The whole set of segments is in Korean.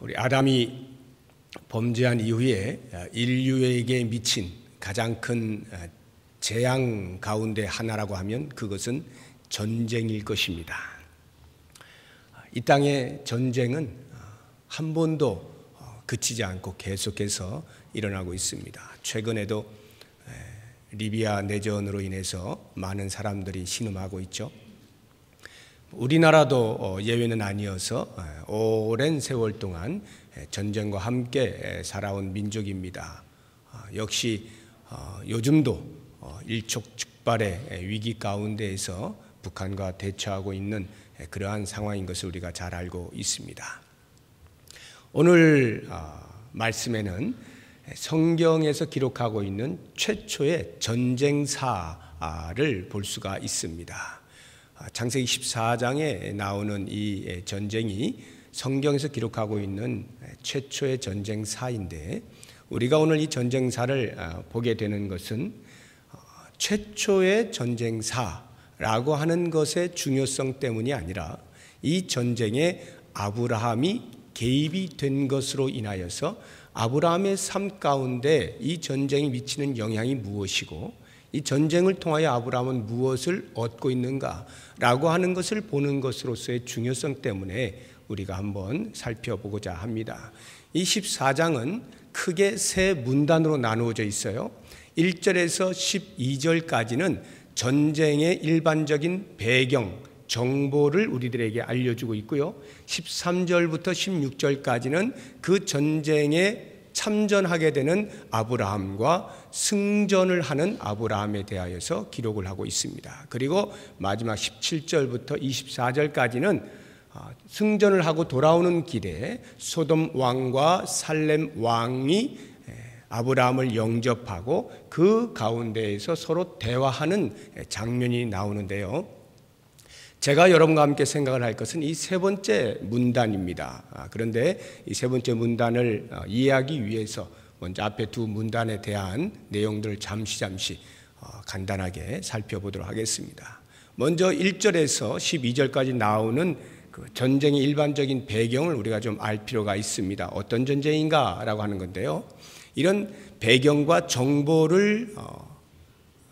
우리 아담이 범죄한 이후에 인류에게 미친 가장 큰 재앙 가운데 하나라고 하면 그것은 전쟁일 것입니다. 이 땅의 전쟁은 한 번도 그치지 않고 계속해서 일어나고 있습니다. 최근에도 리비아 내전으로 인해서 많은 사람들이 신음하고 있죠. 우리나라도 예외는 아니어서 오랜 세월 동안 전쟁과 함께 살아온 민족입니다. 역시 요즘도 일촉즉발의 위기 가운데에서 북한과 대처하고 있는 그러한 상황인 것을 우리가 잘 알고 있습니다. 오늘 말씀에는 성경에서 기록하고 있는 최초의 전쟁사를 볼 수가 있습니다. 창세기 14장에 나오는 이 전쟁이 성경에서 기록하고 있는 최초의 전쟁사인데, 우리가 오늘 이 전쟁사를 보게 되는 것은 최초의 전쟁사라고 하는 것의 중요성 때문이 아니라 이 전쟁에 아브라함이 개입이 된 것으로 인하여서 아브라함의 삶 가운데 이 전쟁이 미치는 영향이 무엇이고, 이 전쟁을 통하여 아브라함은 무엇을 얻고 있는가라고 하는 것을 보는 것으로서의 중요성 때문에 우리가 한번 살펴보고자 합니다. 이 14장은 크게 세 문단으로 나누어져 있어요. 1절에서 12절까지는 전쟁의 일반적인 배경, 정보를 우리들에게 알려주고 있고요. 13절부터 16절까지는 그 전쟁에 참전하게 되는 아브라함과 승전을 하는 아브라함에 대하여서 기록을 하고 있습니다. 그리고 마지막 17절부터 24절까지는 승전을 하고 돌아오는 길에 소돔 왕과 살렘 왕이 아브라함을 영접하고 그 가운데에서 서로 대화하는 장면이 나오는데요. 제가 여러분과 함께 생각을 할 것은 이 세 번째 문단입니다. 그런데 이 세 번째 문단을 이해하기 위해서 먼저 앞에 두 문단에 대한 내용들을 잠시 간단하게 살펴보도록 하겠습니다. 먼저 1절에서 12절까지 나오는 그 전쟁의 일반적인 배경을 우리가 좀 알 필요가 있습니다. 어떤 전쟁인가라고 하는 건데요. 이런 배경과 정보를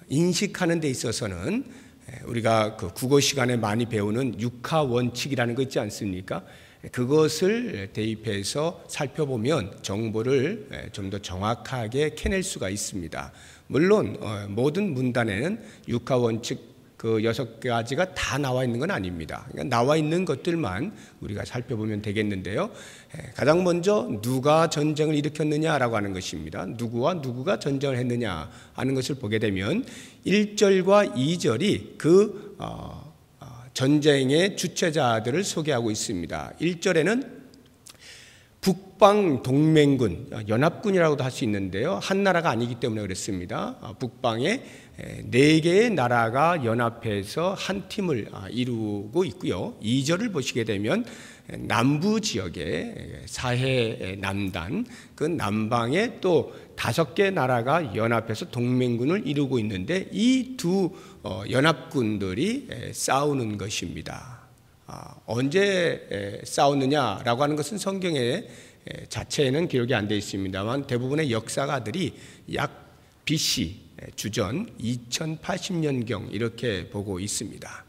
인식하는 데 있어서는 우리가 그 국어 시간에 많이 배우는 육하 원칙이라는 거 있지 않습니까? 그것을 대입해서 살펴보면 정보를 좀 더 정확하게 캐낼 수가 있습니다. 물론 모든 문단에는 육하 원칙 그 6가지가 다 나와 있는 건 아닙니다. 그러니까 나와 있는 것들만 우리가 살펴보면 되겠는데요. 가장 먼저 누가 전쟁을 일으켰느냐라고 하는 것입니다. 누구와 누구가 전쟁을 했느냐 하는 것을 보게 되면 1절과 2절이 그 전쟁의 주체자들을 소개하고 있습니다. 1절에는 북방 동맹군, 연합군이라고도 할 수 있는데요. 한 나라가 아니기 때문에 그렇습니다. 북방에 4개의 나라가 연합해서 한 팀을 이루고 있고요. 2절을 보시게 되면 남부 지역의 사해 남단, 그 남방에 또 5개 나라가 연합해서 동맹군을 이루고 있는데 이 두 연합군들이 싸우는 것입니다. 언제 싸웠느냐라고 하는 것은 성경의 자체에는 기록이 안 되어 있습니다만 대부분의 역사가들이 약 BC 주전 2080년경 이렇게 보고 있습니다.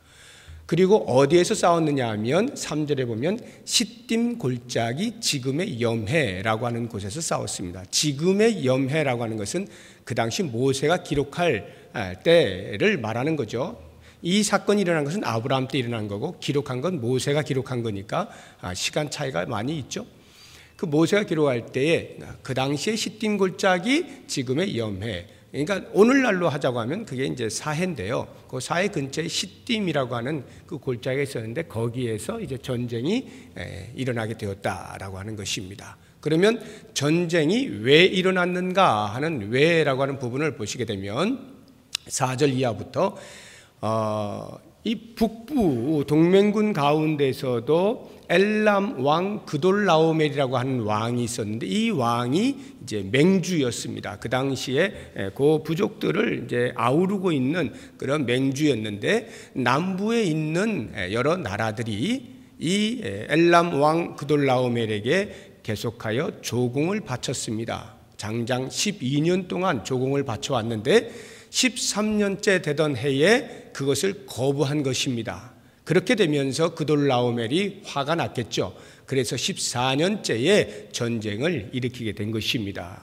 그리고 어디에서 싸웠느냐 하면 3절에 보면 시딤 골짜기 지금의 염해라고 하는 곳에서 싸웠습니다. 지금의 염해라고 하는 것은 그 당시 모세가 기록할 때를 말하는 거죠. 이 사건이 일어난 것은 아브라함 때 일어난 거고 기록한 건 모세가 기록한 거니까 시간 차이가 많이 있죠. 그 모세가 기록할 때에 그 당시에 시딤 골짜기 지금의 염해, 그러니까 오늘날로 하자고 하면 그게 이제 사해인데요. 그 사해 근처에 시딤이라고 하는 그 골짜기가 있었는데 거기에서 이제 전쟁이 일어나게 되었다라고 하는 것입니다. 그러면 전쟁이 왜 일어났는가 하는 왜라고 하는 부분을 보시게 되면 4절 이하부터 이 북부 동맹군 가운데서도 엘람 왕 그돌라오멜이라고 하는 왕이 있었는데 이 왕이 이제 맹주였습니다. 그 당시에 그 부족들을 이제 아우르고 있는 그런 맹주였는데 남부에 있는 여러 나라들이 이 엘람 왕 그돌라오멜에게 계속하여 조공을 바쳤습니다. 장장 12년 동안 조공을 바쳐왔는데 13년째 되던 해에 그것을 거부한 것입니다. 그렇게 되면서 그돌라오멜이 화가 났겠죠. 그래서 14년째에 전쟁을 일으키게 된 것입니다.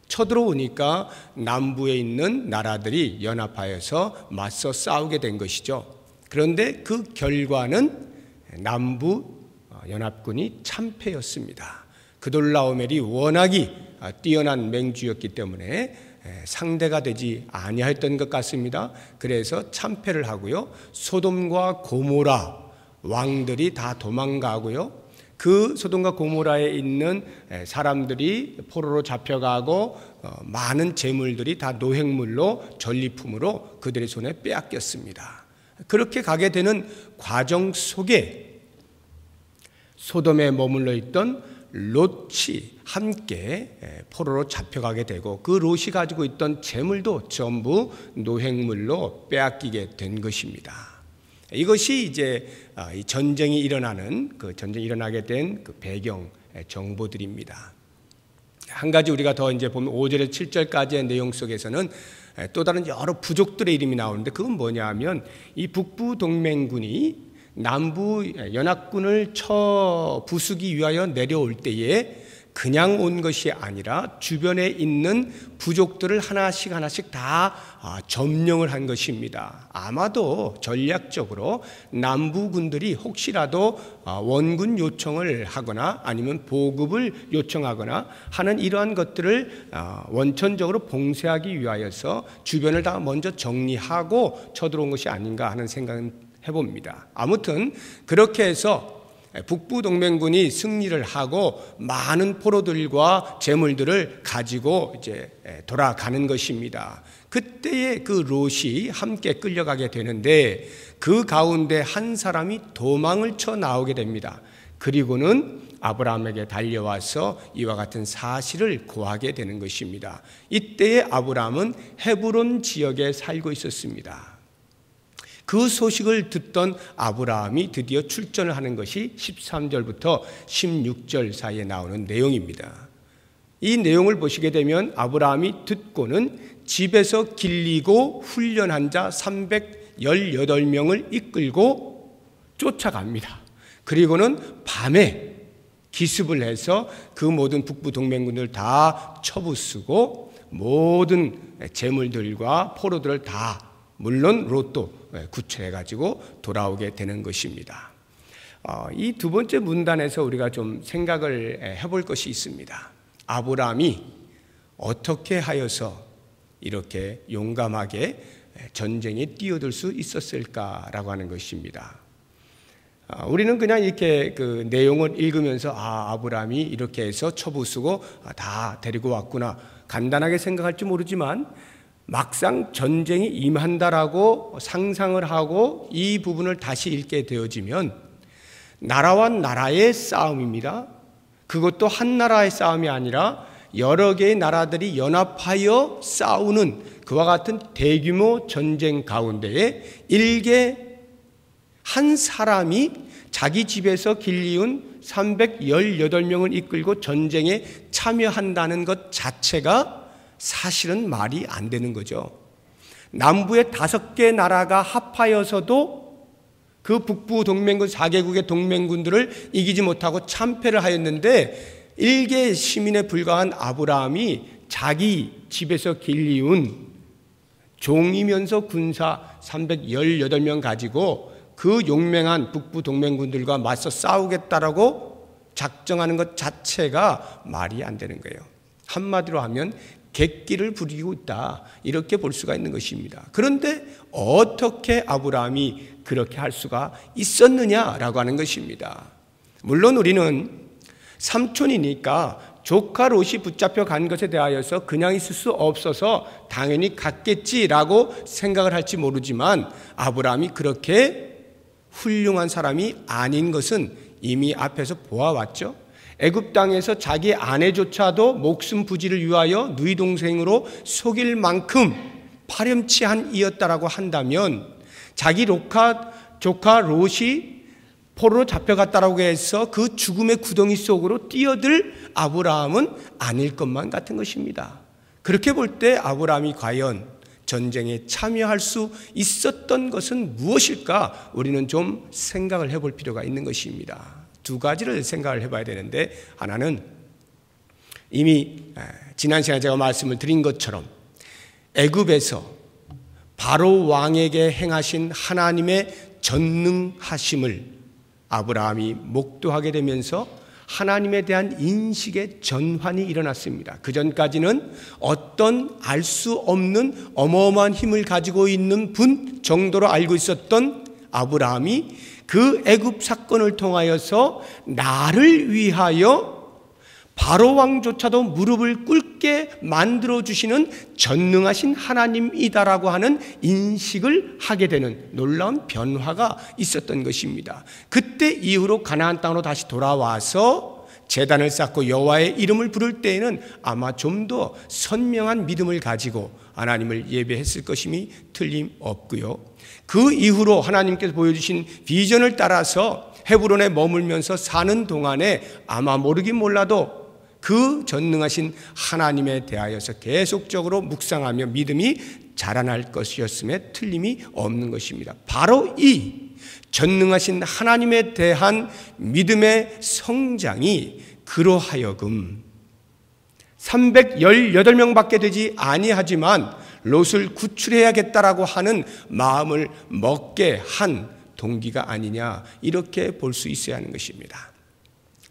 쳐들어오니까 남부에 있는 나라들이 연합하여서 맞서 싸우게 된 것이죠. 그런데 그 결과는 남부 연합군이 참패였습니다. 그돌라오멜이 워낙이 뛰어난 맹주였기 때문에 상대가 되지 아니했던 것 같습니다. 그래서 참패를 하고요. 소돔과 고모라 왕들이 다 도망가고요. 그 소돔과 고모라에 있는 사람들이 포로로 잡혀가고 많은 재물들이 다 노획물로 전리품으로 그들의 손에 빼앗겼습니다. 그렇게 가게 되는 과정 속에 소돔에 머물러 있던 롯이 함께 포로로 잡혀가게 되고 그 롯이 가지고 있던 재물도 전부 노획물로 빼앗기게 된 것입니다. 이것이 이제 이 전쟁이 일어나게 된 그 배경 정보들입니다. 한 가지 우리가 더 이제 보면 5절에서 7절까지의 내용 속에서는 또 다른 여러 부족들의 이름이 나오는데 그건 뭐냐 하면 이 북부 동맹군이 남부 연합군을 부수기 위하여 내려올 때에 그냥 온 것이 아니라 주변에 있는 부족들을 하나씩 다 점령을 한 것입니다. 아마도 전략적으로 남부군들이 혹시라도 원군 요청을 하거나 아니면 보급을 요청하거나 하는 이러한 것들을 원천적으로 봉쇄하기 위하여서 주변을 다 먼저 정리하고 쳐들어온 것이 아닌가 하는 생각은 해봅니다. 아무튼 그렇게 해서 북부 동맹군이 승리를 하고 많은 포로들과 재물들을 가지고 이제 돌아가는 것입니다. 그때에 그 롯이 함께 끌려가게 되는데 그 가운데 한 사람이 도망을 쳐 나오게 됩니다. 그리고는 아브라함에게 달려와서 이와 같은 사실을 고하게 되는 것입니다. 이때에 아브라함은 헤브론 지역에 살고 있었습니다. 그 소식을 듣던 아브라함이 드디어 출전을 하는 것이 13절부터 16절 사이에 나오는 내용입니다. 이 내용을 보시게 되면 아브라함이 듣고는 집에서 길리고 훈련한 자 318명을 이끌고 쫓아갑니다. 그리고는 밤에 기습을 해서 그 모든 북부 동맹군들 다 쳐부수고 모든 재물들과 포로들을 다 물론 롯도 구출해가지고 돌아오게 되는 것입니다. 이 두 번째 문단에서 우리가 좀 생각을 해볼 것이 있습니다. 아브라함이 어떻게 하여서 이렇게 용감하게 전쟁에 뛰어들 수 있었을까라고 하는 것입니다. 우리는 그냥 이렇게 그 내용을 읽으면서 아브라함이 이렇게 해서 쳐부수고 다 데리고 왔구나 간단하게 생각할지 모르지만 막상 전쟁이 임한다라고 상상을 하고 이 부분을 다시 읽게 되어지면 나라와 나라의 싸움입니다. 그것도 한 나라의 싸움이 아니라 여러 개의 나라들이 연합하여 싸우는 그와 같은 대규모 전쟁 가운데에 일개 한 사람이 자기 집에서 길리운 318명을 이끌고 전쟁에 참여한다는 것 자체가 사실은 말이 안 되는 거죠. 남부의 5개 나라가 합하여서도 그 북부 동맹군 4개국의 동맹군들을 이기지 못하고 참패를 하였는데 일개 시민에 불과한 아브라함이 자기 집에서 길리운 종이면서 군사 318명 가지고 그 용맹한 북부 동맹군들과 맞서 싸우겠다라고 작정하는 것 자체가 말이 안 되는 거예요. 한마디로 하면 객기를 부리고 있다 이렇게 볼 수가 있는 것입니다. 그런데 어떻게 아브라함이 그렇게 할 수가 있었느냐라고 하는 것입니다. 물론 우리는 삼촌이니까 조카 롯이 붙잡혀 간 것에 대하여서 그냥 있을 수 없어서 당연히 갔겠지라고 생각을 할지 모르지만 아브라함이 그렇게 훌륭한 사람이 아닌 것은 이미 앞에서 보아왔죠. 애굽 땅에서 자기 아내조차도 목숨 부지를 위하여 누이 동생으로 속일 만큼 파렴치한 이였다라고 한다면 자기 조카 롯이 포로로 잡혀갔다라고 해서 그 죽음의 구덩이 속으로 뛰어들 아브라함은 아닐 것만 같은 것입니다. 그렇게 볼 때 아브라함이 과연 전쟁에 참여할 수 있었던 것은 무엇일까? 우리는 좀 생각을 해볼 필요가 있는 것입니다. 두 가지를 생각을 해봐야 되는데, 하나는 이미 지난 시간에 제가 말씀을 드린 것처럼 애굽에서 바로 왕에게 행하신 하나님의 전능하심을 아브라함이 목도하게 되면서 하나님에 대한 인식의 전환이 일어났습니다. 그 전까지는 어떤 알 수 없는 어마어마한 힘을 가지고 있는 분 정도로 알고 있었던 아브라함이 그 애굽 사건을 통하여서 나를 위하여 바로 왕조차도 무릎을 꿇게 만들어주시는 전능하신 하나님이다라고 하는 인식을 하게 되는 놀라운 변화가 있었던 것입니다. 그때 이후로 가나안 땅으로 다시 돌아와서 제단을 쌓고 여호와의 이름을 부를 때에는 아마 좀 더 선명한 믿음을 가지고 하나님을 예배했을 것임이 틀림없고요. 그 이후로 하나님께서 보여주신 비전을 따라서 헤브론에 머물면서 사는 동안에 아마 모르긴 몰라도 그 전능하신 하나님에 대하여서 계속적으로 묵상하며 믿음이 자라날 것이었음에 틀림이 없는 것입니다. 바로 이 전능하신 하나님에 대한 믿음의 성장이 그로 하여금 318명밖에 되지 아니하지만 롯을 구출해야겠다라고 하는 마음을 먹게 한 동기가 아니냐, 이렇게 볼 수 있어야 하는 것입니다.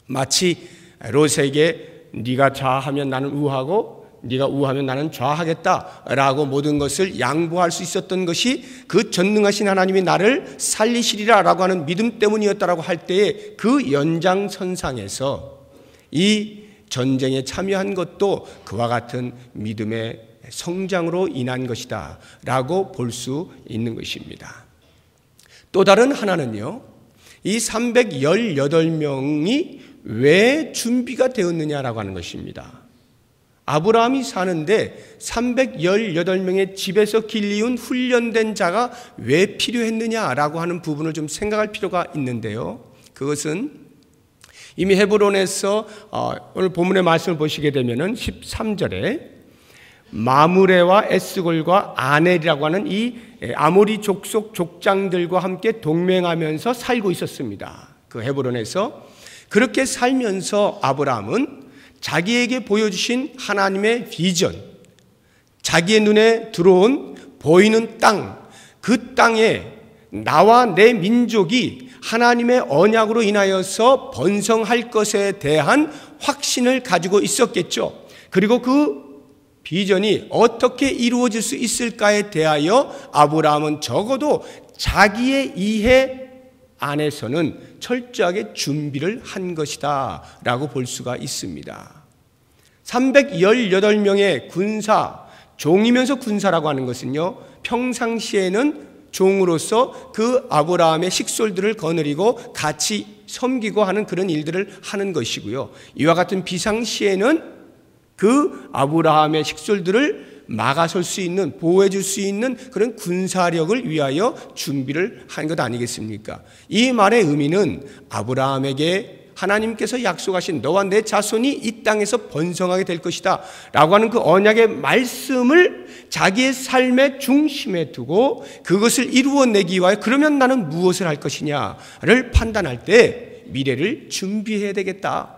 마치 롯에게 네가 좌하면 나는 우하고 네가 우하면 나는 좌하겠다라고 모든 것을 양보할 수 있었던 것이 그 전능하신 하나님이 나를 살리시리라라고 하는 믿음 때문이었다라고 할 때에 그 연장선상에서 이 전쟁에 참여한 것도 그와 같은 믿음의 성장으로 인한 것이다 라고 볼 수 있는 것입니다. 또 다른 하나는요, 이 318명이 왜 준비가 되었느냐라고 하는 것입니다. 아브라함이 사는데 318명의 집에서 길리운 훈련된 자가 왜 필요했느냐라고 하는 부분을 좀 생각할 필요가 있는데요. 그것은 이미 헤브론에서 오늘 본문의 말씀을 보시게 되면은 13절에 마므레와 에스골과 아넬이라고 하는 이 아모리 족속 족장들과 함께 동맹하면서 살고 있었습니다. 그 헤브론에서 그렇게 살면서 아브라함은 자기에게 보여주신 하나님의 비전, 자기의 눈에 들어온 보이는 땅, 그 땅에 나와 내 민족이 하나님의 언약으로 인하여서 번성할 것에 대한 확신을 가지고 있었겠죠. 그리고 그 비전이 어떻게 이루어질 수 있을까에 대하여 아브라함은 적어도 자기의 이해 안에서는 철저하게 준비를 한 것이다 라고 볼 수가 있습니다. 318명의 군사, 종이면서 군사라고 하는 것은요, 평상시에는 종으로서 그 아브라함의 식솔들을 거느리고 같이 섬기고 하는 그런 일들을 하는 것이고요. 이와 같은 비상시에는 그 아브라함의 식솔들을 막아설 수 있는, 보호해 줄 수 있는 그런 군사력을 위하여 준비를 한 것 아니겠습니까? 이 말의 의미는 아브라함에게 하나님께서 약속하신 너와 내 자손이 이 땅에서 번성하게 될 것이다 라고 하는 그 언약의 말씀을 자기의 삶의 중심에 두고 그것을 이루어내기 위하여 그러면 나는 무엇을 할 것이냐를 판단할 때 미래를 준비해야 되겠다.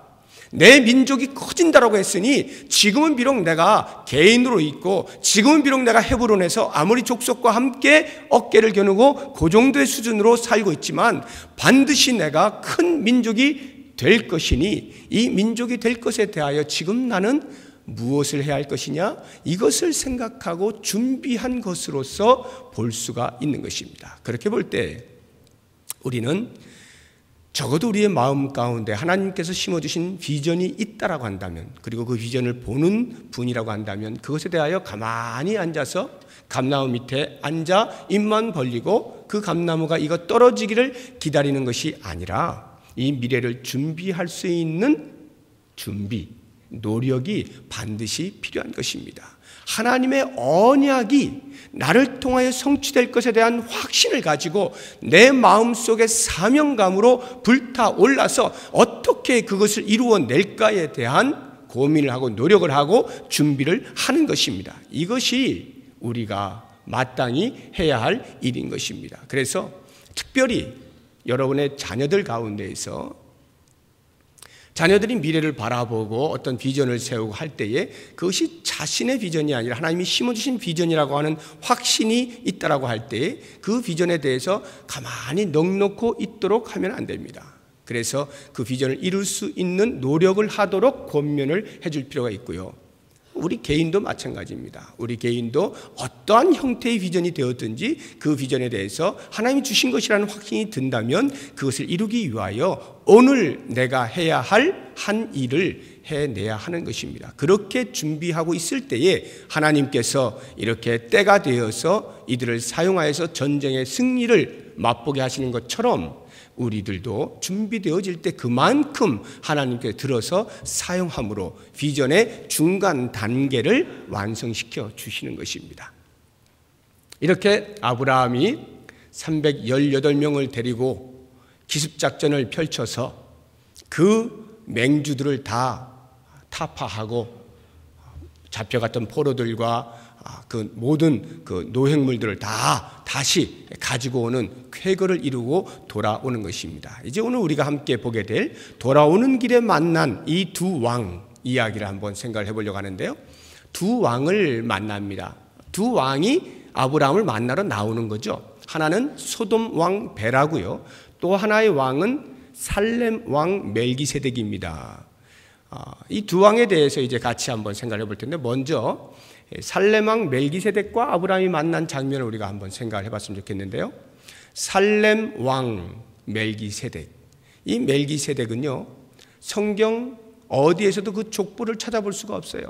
내 민족이 커진다라고 했으니 지금은 비록 내가 개인으로 있고 지금은 비록 내가 헤브론에서 아모리 족속과 함께 어깨를 겨누고 그 정도의 수준으로 살고 있지만 반드시 내가 큰 민족이 될 것이니 이 민족이 될 것에 대하여 지금 나는 무엇을 해야 할 것이냐, 이것을 생각하고 준비한 것으로서 볼 수가 있는 것입니다. 그렇게 볼 때 우리는 적어도 우리의 마음 가운데 하나님께서 심어주신 비전이 있다라고 한다면, 그리고 그 비전을 보는 분이라고 한다면 그것에 대하여 가만히 앉아서 감나무 밑에 앉아 입만 벌리고 그 감나무가 이거 떨어지기를 기다리는 것이 아니라 이 미래를 준비할 수 있는 준비, 노력이 반드시 필요한 것입니다. 하나님의 언약이 나를 통하여 성취될 것에 대한 확신을 가지고 내 마음속에 사명감으로 불타올라서 어떻게 그것을 이루어낼까에 대한 고민을 하고 노력을 하고 준비를 하는 것입니다. 이것이 우리가 마땅히 해야 할 일인 것입니다. 그래서 특별히 여러분의 자녀들 가운데에서 자녀들이 미래를 바라보고 어떤 비전을 세우고 할 때에 그것이 자신의 비전이 아니라 하나님이 심어주신 비전이라고 하는 확신이 있다라고 할 때에 그 비전에 대해서 가만히 넋놓고 있도록 하면 안 됩니다. 그래서 그 비전을 이룰 수 있는 노력을 하도록 권면을 해줄 필요가 있고요. 우리 개인도 마찬가지입니다. 우리 개인도 어떠한 형태의 비전이 되었든지 그 비전에 대해서 하나님이 주신 것이라는 확신이 든다면 그것을 이루기 위하여 오늘 내가 해야 할 한 일을 해내야 하는 것입니다. 그렇게 준비하고 있을 때에 하나님께서 이렇게 때가 되어서 이들을 사용하여서 전쟁의 승리를 맛보게 하시는 것처럼 우리들도 준비되어질 때 그만큼 하나님께 들어서 사용함으로 비전의 중간 단계를 완성시켜 주시는 것입니다. 이렇게 아브라함이 318명을 데리고 기습작전을 펼쳐서 그 맹주들을 다 타파하고 잡혀갔던 포로들과 그 모든 그 노획물들을 다 다시 가지고 오는 쾌거를 이루고 돌아오는 것입니다. 이제 오늘 우리가 함께 보게 될 돌아오는 길에 만난 이 두 왕 이야기를 한번 생각을 해보려고 하는데요. 두 왕을 만납니다. 두 왕이 아브라함을 만나러 나오는 거죠. 하나는 소돔 왕 베라고요. 또 하나의 왕은 살렘 왕 멜기세덱입니다. 이 두 왕에 대해서 이제 같이 한번 생각을 해볼 텐데, 먼저 살렘 왕 멜기세덱과 아브라함이 만난 장면을 우리가 한번 생각을 해봤으면 좋겠는데요. 살렘 왕 멜기세덱, 이 멜기세덱은요 성경 어디에서도 그 족보를 찾아볼 수가 없어요.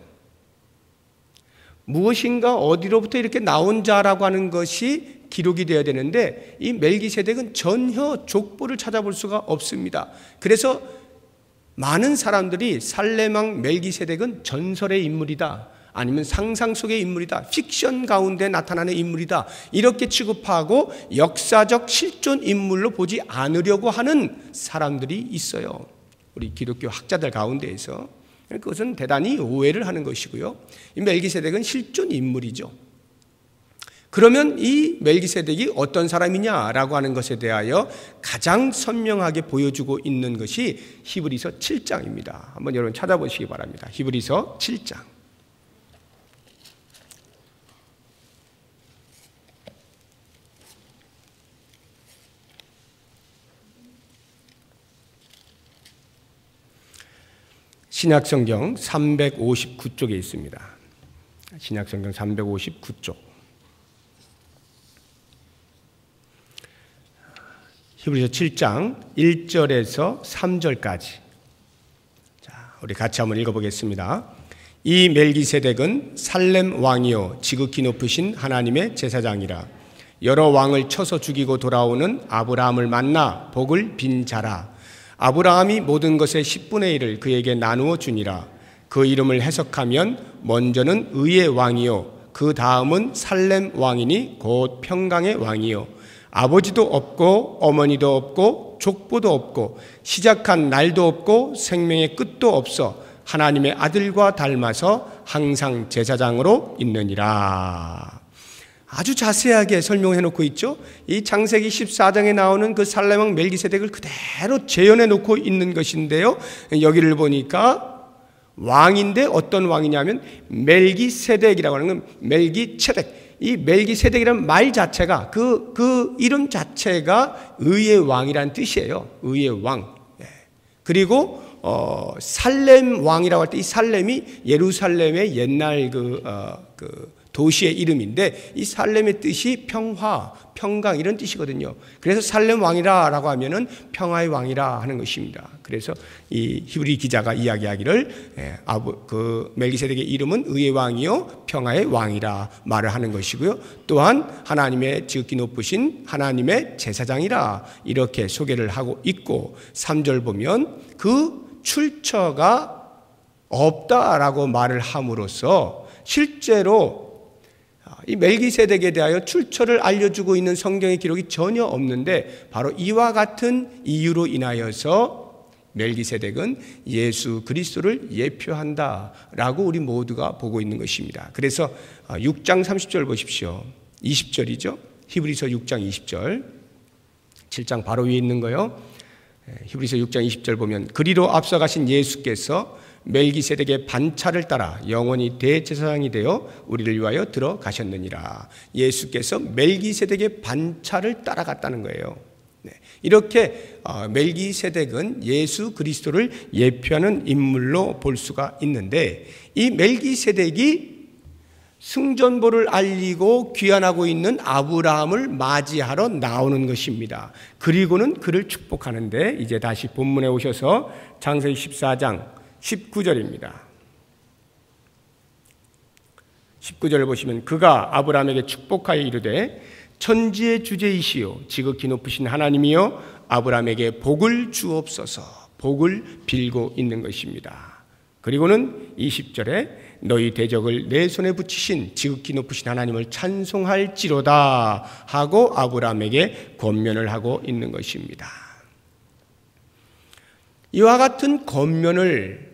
무엇인가 어디로부터 이렇게 나온 자라고 하는 것이 기록이 되어야 되는데 이 멜기세덱은 전혀 족보를 찾아볼 수가 없습니다. 그래서 많은 사람들이 살렘 왕 멜기세덱은 전설의 인물이다, 아니면 상상 속의 인물이다, 픽션 가운데 나타나는 인물이다, 이렇게 취급하고 역사적 실존 인물로 보지 않으려고 하는 사람들이 있어요. 우리 기독교 학자들 가운데에서. 그것은 대단히 오해를 하는 것이고요. 이 멜기세덱은 실존 인물이죠. 그러면 이 멜기세덱이 어떤 사람이냐라고 하는 것에 대하여 가장 선명하게 보여주고 있는 것이 히브리서 7장입니다. 한번 여러분 찾아보시기 바랍니다. 히브리서 7장. 신약성경 359쪽에 있습니다. 신약성경 359쪽. 히브리서 7장 1절에서 3절까지. 자, 우리 같이 한번 읽어보겠습니다. 이 멜기세덱은 살렘 왕이요 지극히 높으신 하나님의 제사장이라. 여러 왕을 쳐서 죽이고 돌아오는 아브라함을 만나 복을 빈 자라. 아브라함이 모든 것의 10분의 1을 그에게 나누어 주니라. 그 이름을 해석하면 먼저는 의의 왕이요 그 다음은 살렘 왕이니 곧 평강의 왕이요 아버지도 없고 어머니도 없고 족보도 없고 시작한 날도 없고 생명의 끝도 없어 하나님의 아들과 닮아서 항상 제사장으로 있느니라. 아주 자세하게 설명해 놓고 있죠. 이 창세기 14장에 나오는 그 살렘 왕 멜기세덱을 그대로 재현해 놓고 있는 것인데요. 여기를 보니까 왕인데 어떤 왕이냐면 멜기세덱이라고 하는 건 멜기체덱. 이 멜기세덱이라는 말 자체가 그 이름 자체가 의의 왕이라는 뜻이에요. 의의 왕. 그리고 살렘 왕이라고 할 때 이 살렘이 예루살렘의 옛날 그 도시의 이름인데 이 살렘의 뜻이 평화, 평강 이런 뜻이거든요. 그래서 살렘 왕이라고 하면은 평화의 왕이라 하는 것입니다. 그래서 이 히브리 기자가 이야기하기를 그 멜기세덱의 이름은 의의 왕이요 평화의 왕이라 말을 하는 것이고요. 또한 하나님의 지극히 높으신 하나님의 제사장이라 이렇게 소개를 하고 있고 3절 보면 그 출처가 없다라고 말을 함으로써 실제로 이 멜기세덱에 대하여 출처를 알려주고 있는 성경의 기록이 전혀 없는데 바로 이와 같은 이유로 인하여서 멜기세덱은 예수 그리스도를 예표한다라고 우리 모두가 보고 있는 것입니다. 그래서 6장 30절 보십시오. 20절이죠. 히브리서 6장 20절. 7장 바로 위에 있는 거요. 히브리서 6장 20절 보면 그리로 앞서가신 예수께서 멜기세덱의 반차를 따라 영원히 대제사장이 되어 우리를 위하여 들어가셨느니라. 예수께서 멜기세덱의 반차를 따라갔다는 거예요. 이렇게 멜기세덱은 예수 그리스도를 예표하는 인물로 볼 수가 있는데 이 멜기세덱이 승전보를 알리고 귀환하고 있는 아브라함을 맞이하러 나오는 것입니다. 그리고는 그를 축복하는데 이제 다시 본문에 오셔서 창세기 14장 19절입니다. 19절을 보시면 그가 아브라함에게 축복하여 이르되 천지의 주제이시요 지극히 높으신 하나님이여 아브라함에게 복을 주옵소서. 복을 빌고 있는 것입니다. 그리고는 20절에 너희 대적을 내 손에 붙이신 지극히 높으신 하나님을 찬송할지로다 하고 아브라함에게 권면을 하고 있는 것입니다. 이와 같은 권면을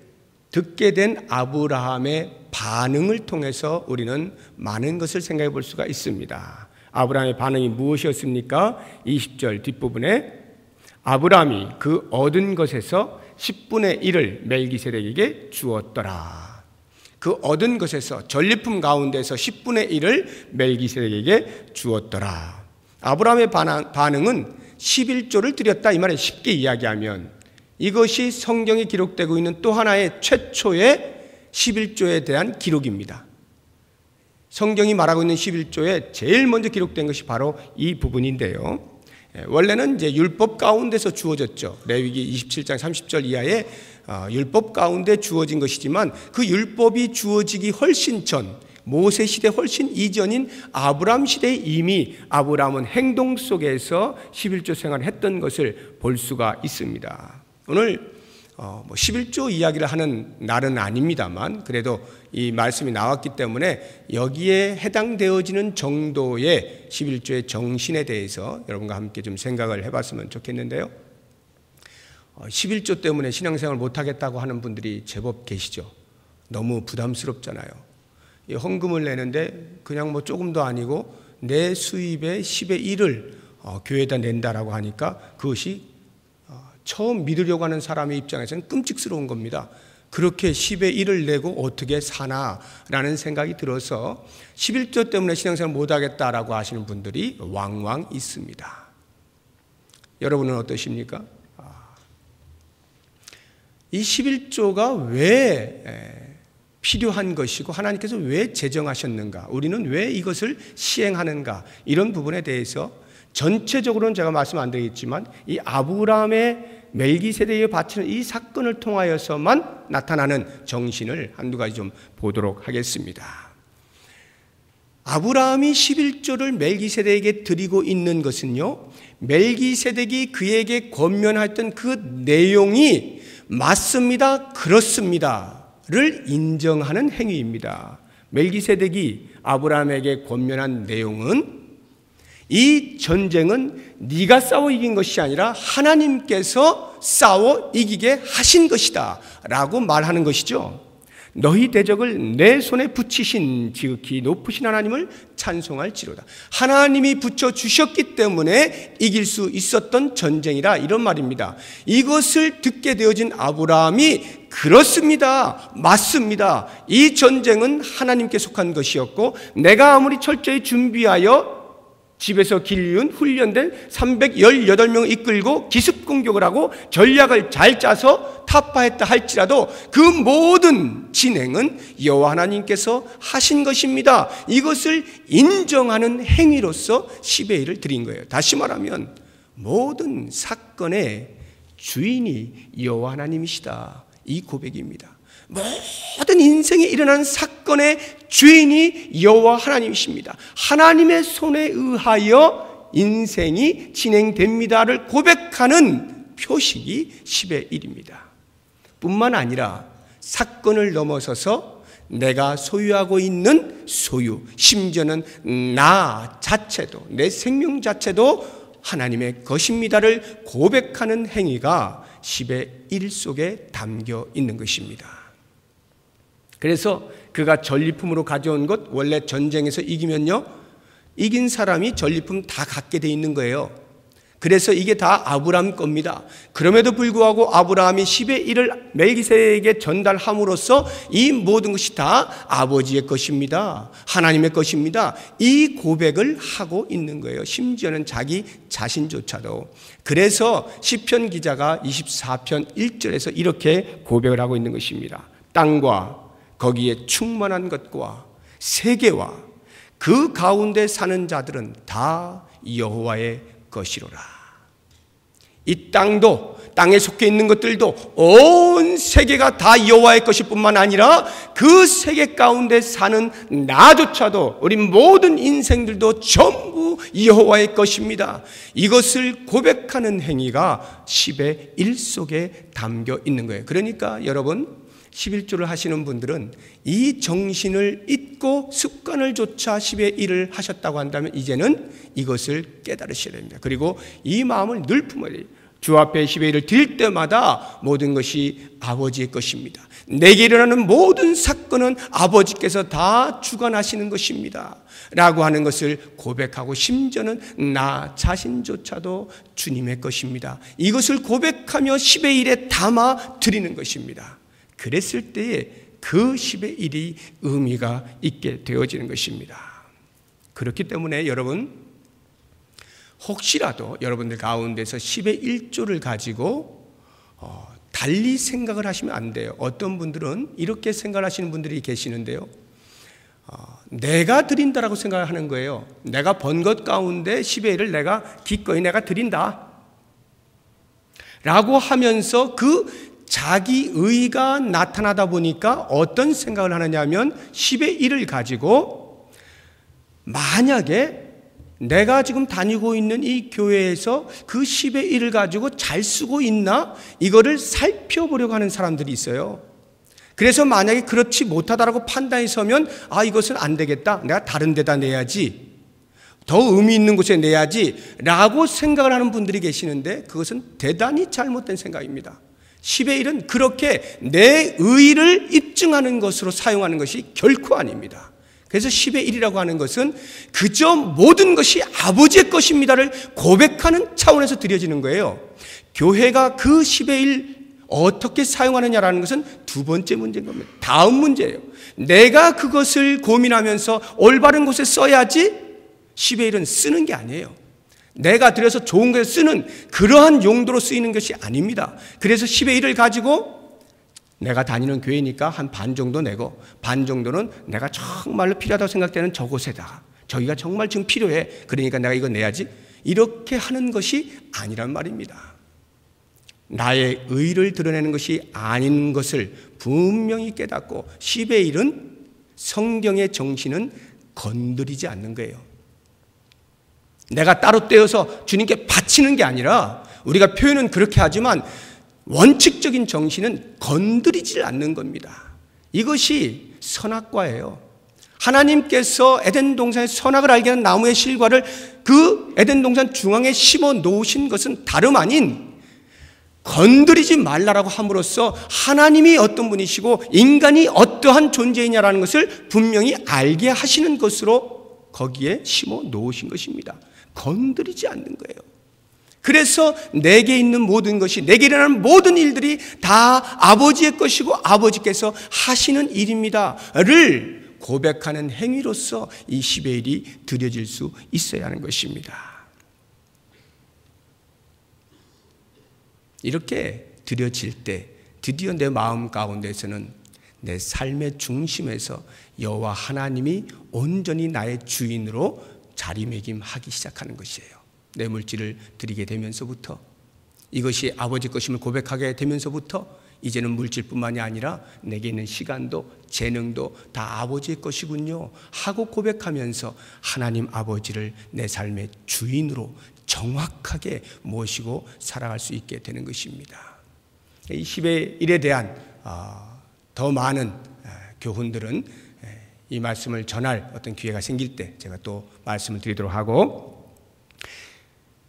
듣게 된 아브라함의 반응을 통해서 우리는 많은 것을 생각해 볼 수가 있습니다. 아브라함의 반응이 무엇이었습니까? 20절 뒷부분에 아브라함이 그 얻은 것에서 10분의 1을 멜기세덱에게 주었더라. 그 얻은 것에서 전리품 가운데서 10분의 1을 멜기세덱에게 주었더라. 아브라함의 반응은 11조를 드렸다 이 말에 쉽게 이야기하면 이것이 성경에 기록되고 있는 또 하나의 최초의 11조에 대한 기록입니다. 성경이 말하고 있는 11조에 제일 먼저 기록된 것이 바로 이 부분인데요. 원래는 이제 율법 가운데서 주어졌죠. 레위기 27장 30절 이하에 율법 가운데 주어진 것이지만 그 율법이 주어지기 훨씬 전 모세 시대 훨씬 이전인 아브라함 시대에 이미 아브라함은 행동 속에서 11조 생활을 했던 것을 볼 수가 있습니다. 오늘 11조 이야기를 하는 날은 아닙니다만 그래도 이 말씀이 나왔기 때문에 여기에 해당되어지는 정도의 11조의 정신에 대해서 여러분과 함께 좀 생각을 해봤으면 좋겠는데요. 11조 때문에 신앙생활을 못하겠다고 하는 분들이 제법 계시죠. 너무 부담스럽잖아요. 이 헌금을 내는데 그냥 뭐 조금도 아니고 내 수입의 10의 1을 교회에다 낸다라고 하니까 그것이 처음 믿으려고 하는 사람의 입장에서는 끔찍스러운 겁니다. 그렇게 10의 1을 내고 어떻게 사나라는 생각이 들어서 11조 때문에 신앙생활 못하겠다라고 하시는 분들이 왕왕 있습니다. 여러분은 어떠십니까? 이 11조가 왜 필요한 것이고 하나님께서 왜 제정하셨는가, 우리는 왜 이것을 시행하는가, 이런 부분에 대해서 전체적으로는 제가 말씀 안 드리겠지만 이 아브라함의 멜기세덱에 바치는 이 사건을 통하여서만 나타나는 정신을 한두 가지 좀 보도록 하겠습니다. 아브라함이 11조를 멜기세덱에게 드리고 있는 것은요, 멜기세덱이 그에게 권면했던 그 내용이 맞습니다, 그렇습니다를 인정하는 행위입니다. 멜기세덱이 아브라함에게 권면한 내용은 이 전쟁은 네가 싸워 이긴 것이 아니라 하나님께서 싸워 이기게 하신 것이다 라고 말하는 것이죠. 너희 대적을 내 손에 붙이신 지극히 높으신 하나님을 찬송할지로다. 하나님이 붙여주셨기 때문에 이길 수 있었던 전쟁이라, 이런 말입니다. 이것을 듣게 되어진 아브라함이 그렇습니다, 맞습니다, 이 전쟁은 하나님께 속한 것이었고 내가 아무리 철저히 준비하여 집에서 길리운 훈련된 318명을 이끌고 기습 공격을 하고 전략을 잘 짜서 타파했다 할지라도 그 모든 진행은 여호와 하나님께서 하신 것입니다. 이것을 인정하는 행위로서 10의 1을 드린 거예요. 다시 말하면 모든 사건의 주인이 여호와 하나님이시다, 이 고백입니다. 모든 인생에 일어나는 사건의 주인이 여호와 하나님이십니다. 하나님의 손에 의하여 인생이 진행됩니다를 고백하는 표식이 10의 1입니다. 뿐만 아니라 사건을 넘어서서 내가 소유하고 있는 소유, 심지어는 나 자체도, 내 생명 자체도 하나님의 것입니다를 고백하는 행위가 10의 1 속에 담겨 있는 것입니다. 그래서 그가 전리품으로 가져온 것, 원래 전쟁에서 이기면요, 이긴 사람이 전리품 다 갖게 돼 있는 거예요. 그래서 이게 다 아브라함 겁니다. 그럼에도 불구하고 아브라함이 10의 1을 멜기세덱에게 전달함으로써 이 모든 것이 다 아버지의 것입니다. 하나님의 것입니다. 이 고백을 하고 있는 거예요. 심지어는 자기 자신조차도. 그래서 시편 기자가 24편 1절에서 이렇게 고백을 하고 있는 것입니다. 땅과 거기에 충만한 것과 세계와 그 가운데 사는 자들은 다 여호와의 것이로라. 이 땅도, 땅에 속해 있는 것들도 온 세계가 다 여호와의 것일 뿐만 아니라 그 세계 가운데 사는 나조차도, 우리 모든 인생들도 전부 여호와의 것입니다. 이것을 고백하는 행위가 10의 1 속에 담겨 있는 거예요. 그러니까 여러분, 11조를 하시는 분들은 이 정신을 잊고 습관을 조차 10의 1을 하셨다고 한다면 이제는 이것을 깨달으셔야 됩니다. 그리고 이 마음을 늘 품어야 돼요. 주 앞에 10의 1을 드릴 때마다 모든 것이 아버지의 것입니다. 내게 일어나는 모든 사건은 아버지께서 다 주관하시는 것입니다 라고 하는 것을 고백하고, 심지어는 나 자신조차도 주님의 것입니다. 이것을 고백하며 10의 1에 담아 드리는 것입니다. 그랬을 때에 그 10의 1이 의미가 있게 되어지는 것입니다. 그렇기 때문에 여러분, 혹시라도 여러분들 가운데서 10의 1조를 가지고 달리 생각을 하시면 안 돼요. 어떤 분들은 이렇게 생각하시는 분들이 계시는데요. 내가 드린다라고 생각하는 거예요. 내가 번 것 가운데 10의 1을 내가 기꺼이 내가 드린다 라고 하면서 그 자기 의가 나타나다 보니까 어떤 생각을 하느냐 하면 10의 1을 가지고, 만약에 내가 지금 다니고 있는 이 교회에서 그 10의 1을 가지고 잘 쓰고 있나, 이거를 살펴보려고 하는 사람들이 있어요. 그래서 만약에 그렇지 못하다라고 판단이 서면 이것은 안 되겠다, 내가 다른 데다 내야지, 더 의미 있는 곳에 내야지 라고 생각을 하는 분들이 계시는데, 그것은 대단히 잘못된 생각입니다. 10의 1은 그렇게 내 의의를 입증하는 것으로 사용하는 것이 결코 아닙니다. 그래서 10의 1이라고 하는 것은 그저 모든 것이 아버지의 것입니다를 고백하는 차원에서 드려지는 거예요. 교회가 그 10의 1 어떻게 사용하느냐라는 것은 두 번째 문제인 겁니다. 다음 문제예요. 내가 그것을 고민하면서 올바른 곳에 써야지 10의 1은 쓰는 게 아니에요. 내가 들여서 좋은 것에 쓰는 그러한 용도로 쓰이는 것이 아닙니다. 그래서 10의 1을 가지고 내가 다니는 교회니까 한 반 정도 내고, 반 정도는 내가 정말로 필요하다고 생각되는 저곳에다가, 저기가 정말 지금 필요해, 그러니까 내가 이거 내야지, 이렇게 하는 것이 아니란 말입니다. 나의 의를 드러내는 것이 아닌 것을 분명히 깨닫고 10의 1은 성경의 정신은 건드리지 않는 거예요. 내가 따로 떼어서 주님께 바치는 게 아니라, 우리가 표현은 그렇게 하지만 원칙적인 정신은 건드리질 않는 겁니다. 이것이 선악과예요. 하나님께서 에덴 동산의 선악을 알게 하는 나무의 실과를 그 에덴 동산 중앙에 심어 놓으신 것은 다름 아닌 건드리지 말라라고 함으로써 하나님이 어떤 분이시고 인간이 어떠한 존재이냐라는 것을 분명히 알게 하시는 것으로 거기에 심어 놓으신 것입니다. 건드리지 않는 거예요. 그래서 내게 있는 모든 것이, 내게 일어나는 모든 일들이 다 아버지의 것이고 아버지께서 하시는 일입니다를 고백하는 행위로서 이 10의 1이 드려질 수 있어야 하는 것입니다. 이렇게 드려질 때 드디어 내 마음 가운데서는 내 삶의 중심에서 여호와 하나님이 온전히 나의 주인으로 자리매김하기 시작하는 것이에요. 내 물질을 드리게 되면서부터, 이것이 아버지 것임을 고백하게 되면서부터 이제는 물질뿐만이 아니라 내게 있는 시간도 재능도 다 아버지의 것이군요 하고 고백하면서 하나님 아버지를 내 삶의 주인으로 정확하게 모시고 살아갈 수 있게 되는 것입니다. 이 10의 1에 대한 더 많은 교훈들은 이 말씀을 전할 어떤 기회가 생길 때 제가 또 말씀을 드리도록 하고,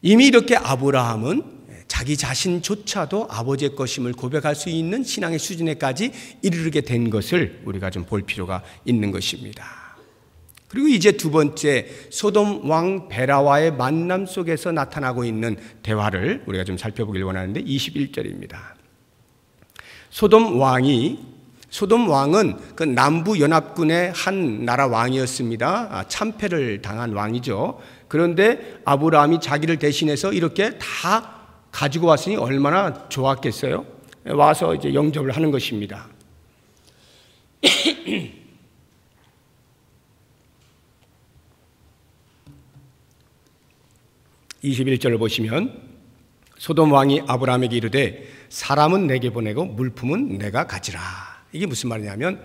이미 이렇게 아브라함은 자기 자신조차도 아버지의 것임을 고백할 수 있는 신앙의 수준에까지 이르게 된 것을 우리가 좀 볼 필요가 있는 것입니다. 그리고 이제 두 번째, 소돔 왕 베라와의 만남 속에서 나타나고 있는 대화를 우리가 좀 살펴보길 원하는데 21절입니다. 소돔 왕은 그 남부 연합군의 한 나라 왕이었습니다. 참패를 당한 왕이죠. 그런데 아브라함이 자기를 대신해서 이렇게 다 가지고 왔으니 얼마나 좋았겠어요? 와서 이제 영접을 하는 것입니다. 21절을 보시면 소돔 왕이 아브라함에게 이르되 사람은 내게 보내고 물품은 내가 가지라. 이게 무슨 말이냐면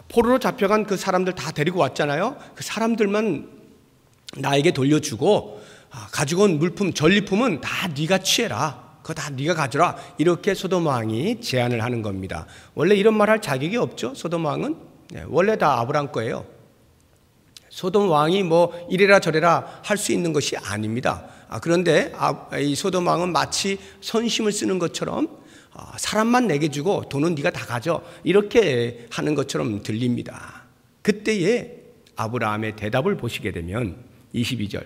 포로로 잡혀간 그 사람들 다 데리고 왔잖아요. 그 사람들만 나에게 돌려주고 가지고 온 물품, 전리품은 다 네가 취해라. 그거 다 네가 가져라. 이렇게 소돔 왕이 제안을 하는 겁니다. 원래 이런 말 할 자격이 없죠. 소돔 왕은 원래 다 아브라함 거예요. 소돔 왕이 뭐 이래라 저래라 할 수 있는 것이 아닙니다. 그런데 이 소돔 왕은 마치 선심을 쓰는 것처럼 사람만 내게 주고 돈은 네가 다 가져, 이렇게 하는 것처럼 들립니다. 그때에 아브라함의 대답을 보시게 되면 22절,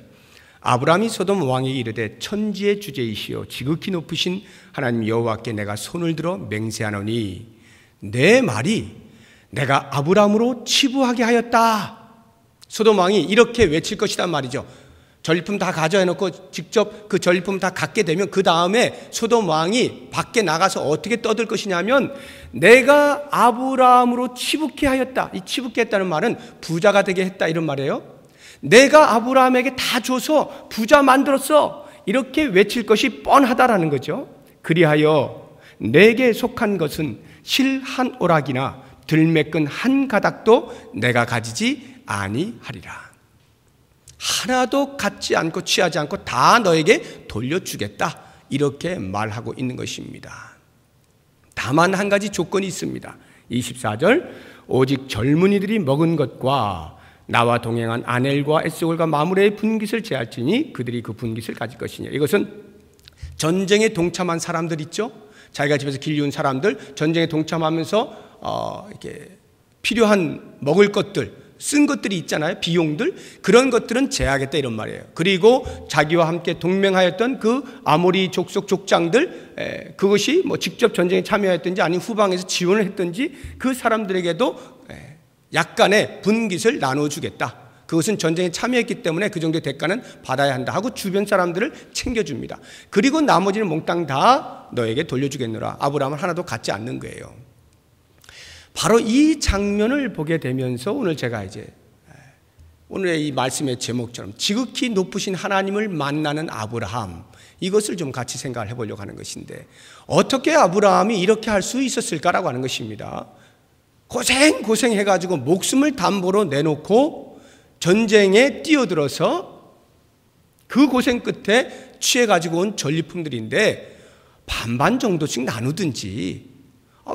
아브라함이 소돔 왕에게 이르되 천지의 주제이시오 지극히 높으신 하나님 여호와께 내가 손을 들어 맹세하노니 내 말이 내가 아브라함으로 치부하게 하였다. 소돔 왕이 이렇게 외칠 것이란 말이죠. 전리품 다 가져 해놓고 직접 그 전리품 다 갖게 되면 그 다음에 소돔 왕이 밖에 나가서 어떻게 떠들 것이냐면 내가 아브라함으로 치부케 하였다. 이 치부케 했다는 말은 부자가 되게 했다 이런 말이에요. 내가 아브라함에게 다 줘서 부자 만들었어. 이렇게 외칠 것이 뻔하다라는 거죠. 그리하여 내게 속한 것은 실 한 오락이나 들매끈 한 가닥도 내가 가지지 아니하리라. 하나도 갖지 않고 취하지 않고 다 너에게 돌려주겠다. 이렇게 말하고 있는 것입니다. 다만 한 가지 조건이 있습니다. 24절, 오직 젊은이들이 먹은 것과 나와 동행한 아넬과 에스골과 마므레의 분깃을 제할지니 그들이 그 분깃을 가질 것이냐. 이것은 전쟁에 동참한 사람들 있죠. 자기가 집에서 길리운 사람들, 전쟁에 동참하면서 이렇게 필요한 먹을 것들, 쓴 것들이 있잖아요. 비용들, 그런 것들은 제하겠다 이런 말이에요. 그리고 자기와 함께 동맹하였던 그 아모리 족속 족장들, 그것이 뭐 직접 전쟁에 참여했든지 아니면 후방에서 지원을 했든지 그 사람들에게도 약간의 분깃을 나눠주겠다. 그것은 전쟁에 참여했기 때문에 그 정도의 대가는 받아야 한다 하고 주변 사람들을 챙겨줍니다. 그리고 나머지는 몽땅 다 너에게 돌려주겠노라. 아브라함은 하나도 갖지 않는 거예요. 바로 이 장면을 보게 되면서 오늘 제가 이제 오늘의 이 말씀의 제목처럼 지극히 높으신 하나님을 만나는 아브라함, 이것을 좀 같이 생각을 해보려고 하는 것인데, 어떻게 아브라함이 이렇게 할 수 있었을까라고 하는 것입니다. 고생해가지고 목숨을 담보로 내놓고 전쟁에 뛰어들어서 그 고생 끝에 취해가지고 온 전리품들인데 반반 정도씩 나누든지,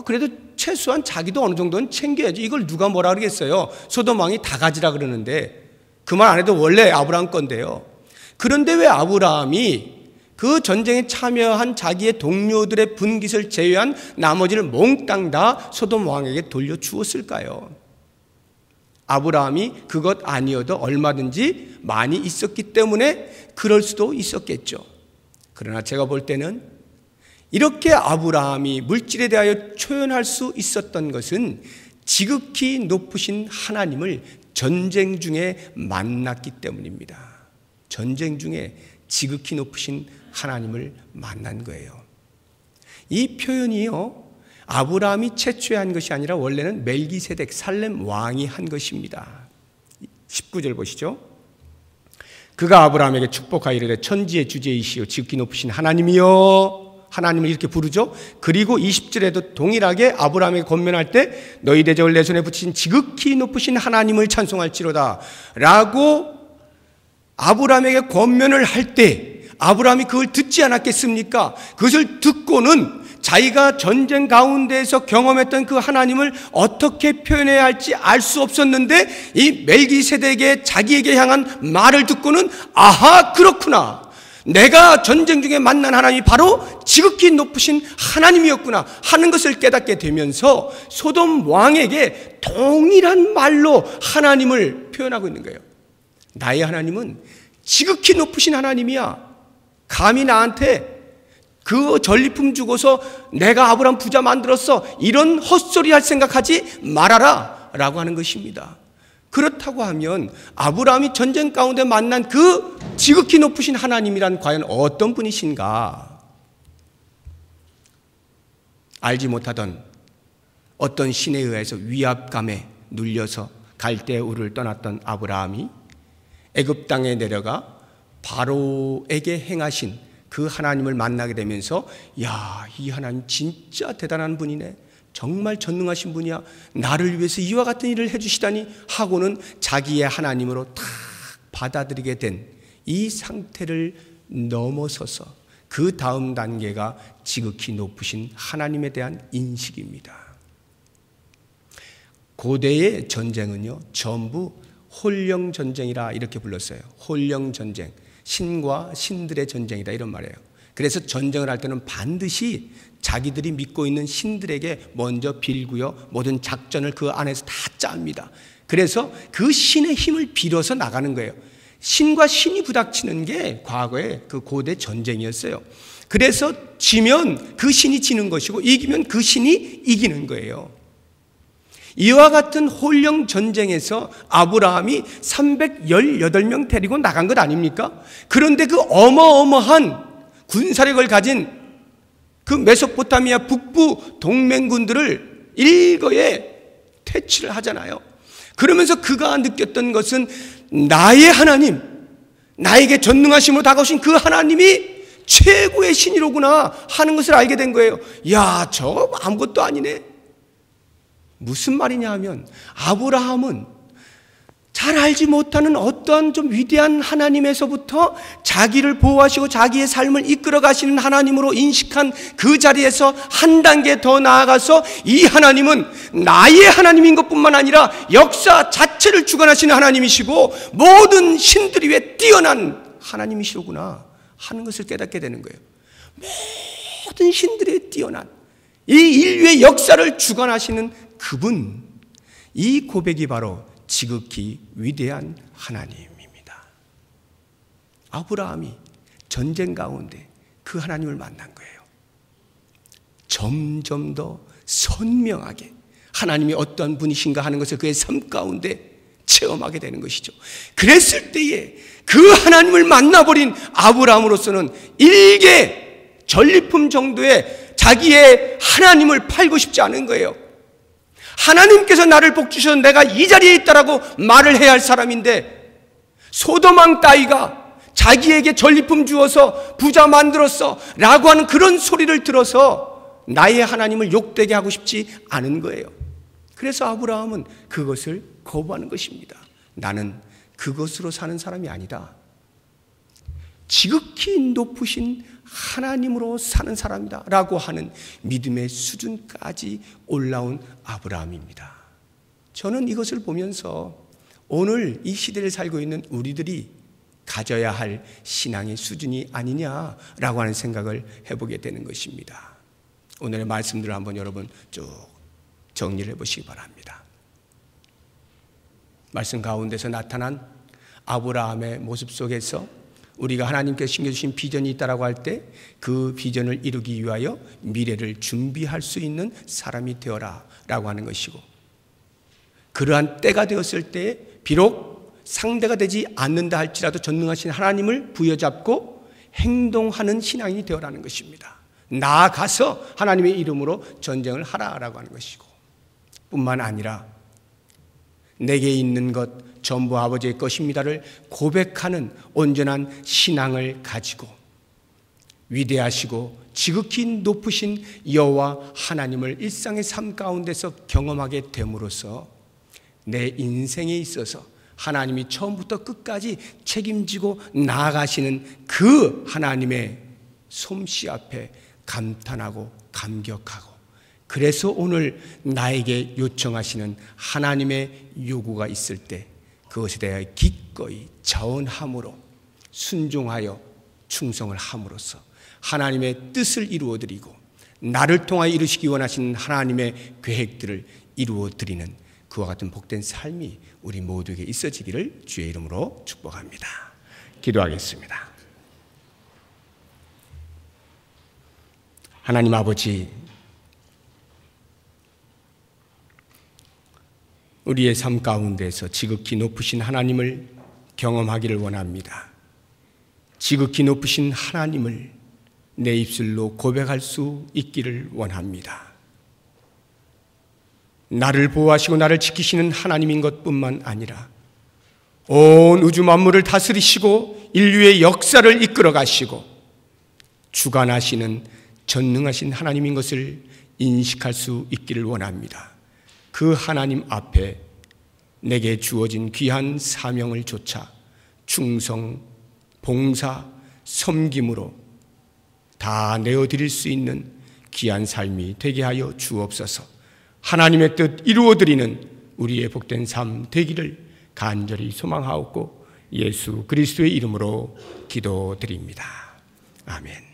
그래도 최소한 자기도 어느 정도는 챙겨야지. 이걸 누가 뭐라 그러겠어요. 소돔 왕이 다 가지라 그러는데 그 말 안 해도 원래 아브라함 건데요. 그런데 왜 아브라함이 그 전쟁에 참여한 자기의 동료들의 분깃을 제외한 나머지를 몽땅 다 소돔 왕에게 돌려주었을까요? 아브라함이 그것 아니어도 얼마든지 많이 있었기 때문에 그럴 수도 있었겠죠. 그러나 제가 볼 때는 이렇게 아브라함이 물질에 대하여 초연할 수 있었던 것은 지극히 높으신 하나님을 전쟁 중에 만났기 때문입니다. 전쟁 중에 지극히 높으신 하나님을 만난 거예요. 이 표현이요, 아브라함이 최초에 한 것이 아니라 원래는 멜기세덱 살렘 왕이 한 것입니다. 19절 보시죠. 그가 아브라함에게 축복하여 이르되 천지의 주제이시오 지극히 높으신 하나님이여, 하나님을 이렇게 부르죠. 그리고 20절에도 동일하게 아브라함에게 권면할 때 너희 대적을 내 손에 붙이신 지극히 높으신 하나님을 찬송할지로다 라고 아브라함에게 권면을 할 때 아브라함이 그걸 듣지 않았겠습니까? 그것을 듣고는 자기가 전쟁 가운데에서 경험했던 그 하나님을 어떻게 표현해야 할지 알 수 없었는데 이 멜기세덱의 자기에게 향한 말을 듣고는 아하, 그렇구나. 내가 전쟁 중에 만난 하나님이 바로 지극히 높으신 하나님이었구나 하는 것을 깨닫게 되면서 소돔 왕에게 동일한 말로 하나님을 표현하고 있는 거예요. 나의 하나님은 지극히 높으신 하나님이야. 감히 나한테 그 전리품 주고서 내가 아브라함 부자 만들었어, 이런 헛소리 할 생각하지 말아라 라고 하는 것입니다. 그렇다고 하면 아브라함이 전쟁 가운데 만난 그 지극히 높으신 하나님이란 과연 어떤 분이신가? 알지 못하던 어떤 신에 의해서 위압감에 눌려서 갈대 우르를 떠났던 아브라함이 애굽 땅에 내려가 바로에게 행하신 그 하나님을 만나게 되면서 야, 이 하나님 진짜 대단한 분이네, 정말 전능하신 분이야, 나를 위해서 이와 같은 일을 해주시다니 하고는 자기의 하나님으로 탁 받아들이게 된 이 상태를 넘어서서 그 다음 단계가 지극히 높으신 하나님에 대한 인식입니다. 고대의 전쟁은요, 전부 홀령전쟁이라 이렇게 불렀어요. 홀령전쟁, 신과 신들의 전쟁이다 이런 말이에요. 그래서 전쟁을 할 때는 반드시 자기들이 믿고 있는 신들에게 먼저 빌고요, 모든 작전을 그 안에서 다 짭니다. 그래서 그 신의 힘을 빌어서 나가는 거예요. 신과 신이 부닥치는 게 과거의 그 고대 전쟁이었어요. 그래서 지면 그 신이 지는 것이고 이기면 그 신이 이기는 거예요. 이와 같은 홀령 전쟁에서 아브라함이 318명 데리고 나간 것 아닙니까? 그런데 그 어마어마한 군사력을 가진 그 메소포타미아 북부 동맹군들을 일거에 퇴치를 하잖아요. 그러면서 그가 느꼈던 것은 나의 하나님, 나에게 전능하심으로 다가오신 그 하나님이 최고의 신이로구나 하는 것을 알게 된 거예요. 야, 저 아무것도 아니네. 무슨 말이냐 하면 아브라함은 잘 알지 못하는 어떤 좀 위대한 하나님에서부터 자기를 보호하시고 자기의 삶을 이끌어 가시는 하나님으로 인식한 그 자리에서 한 단계 더 나아가서 이 하나님은 나의 하나님인 것뿐만 아니라 역사 자체를 주관하시는 하나님이시고 모든 신들 위에 뛰어난 하나님이시로구나 하는 것을 깨닫게 되는 거예요. 모든 신들에 뛰어난 이 인류의 역사를 주관하시는 그분, 이 고백이 바로 지극히 위대한 하나님입니다. 아브라함이 전쟁 가운데 그 하나님을 만난 거예요. 점점 더 선명하게 하나님이 어떤 분이신가 하는 것을 그의 삶 가운데 체험하게 되는 것이죠. 그랬을 때에 그 하나님을 만나버린 아브라함으로서는 일개 전리품 정도의 자기의 하나님을 팔고 싶지 않은 거예요. 하나님께서 나를 복주셔서 내가 이 자리에 있다라고 말을 해야 할 사람인데 소돔 왕 따위가 자기에게 전리품 주어서 부자 만들었어 라고 하는 그런 소리를 들어서 나의 하나님을 욕되게 하고 싶지 않은 거예요. 그래서 아브라함은 그것을 거부하는 것입니다. 나는 그것으로 사는 사람이 아니다. 지극히 높으신 하나님으로 사는 사람이다 라고 하는 믿음의 수준까지 올라온 아브라함입니다. 저는 이것을 보면서 오늘 이 시대를 살고 있는 우리들이 가져야 할 신앙의 수준이 아니냐라고 하는 생각을 해보게 되는 것입니다. 오늘의 말씀들을 한번 여러분 쭉 정리를 해보시기 바랍니다. 말씀 가운데서 나타난 아브라함의 모습 속에서 우리가 하나님께서 심겨주신 비전이 있다라고 할 때 그 비전을 이루기 위하여 미래를 준비할 수 있는 사람이 되어라 라고 하는 것이고, 그러한 때가 되었을 때 비록 상대가 되지 않는다 할지라도 전능하신 하나님을 부여잡고 행동하는 신앙이 되어라는 것입니다. 나아가서 하나님의 이름으로 전쟁을 하라라고 하는 것이고, 뿐만 아니라 내게 있는 것 전부 아버지의 것입니다를 고백하는 온전한 신앙을 가지고 위대하시고 지극히 높으신 여호와 하나님을 일상의 삶 가운데서 경험하게 됨으로써 내 인생에 있어서 하나님이 처음부터 끝까지 책임지고 나아가시는 그 하나님의 솜씨 앞에 감탄하고 감격하고, 그래서 오늘 나에게 요청하시는 하나님의 요구가 있을 때 그것에 대하여 기꺼이 자원함으로 순종하여 충성을 함으로써 하나님의 뜻을 이루어드리고 나를 통하여 이루시기 원하시는 하나님의 계획들을 이루어드리는 그와 같은 복된 삶이 우리 모두에게 있어지기를 주의 이름으로 축복합니다. 기도하겠습니다. 하나님 아버지, 우리의 삶 가운데서 지극히 높으신 하나님을 경험하기를 원합니다. 지극히 높으신 하나님을 내 입술로 고백할 수 있기를 원합니다. 나를 보호하시고 나를 지키시는 하나님인 것뿐만 아니라 온 우주 만물을 다스리시고 인류의 역사를 이끌어 가시고 주관하시는 전능하신 하나님인 것을 인식할 수 있기를 원합니다. 그 하나님 앞에 내게 주어진 귀한 사명을 조차 충성, 봉사, 섬김으로 다 내어드릴 수 있는 귀한 삶이 되게 하여 주옵소서. 하나님의 뜻 이루어드리는 우리의 복된 삶 되기를 간절히 소망하옵고 예수 그리스도의 이름으로 기도드립니다. 아멘.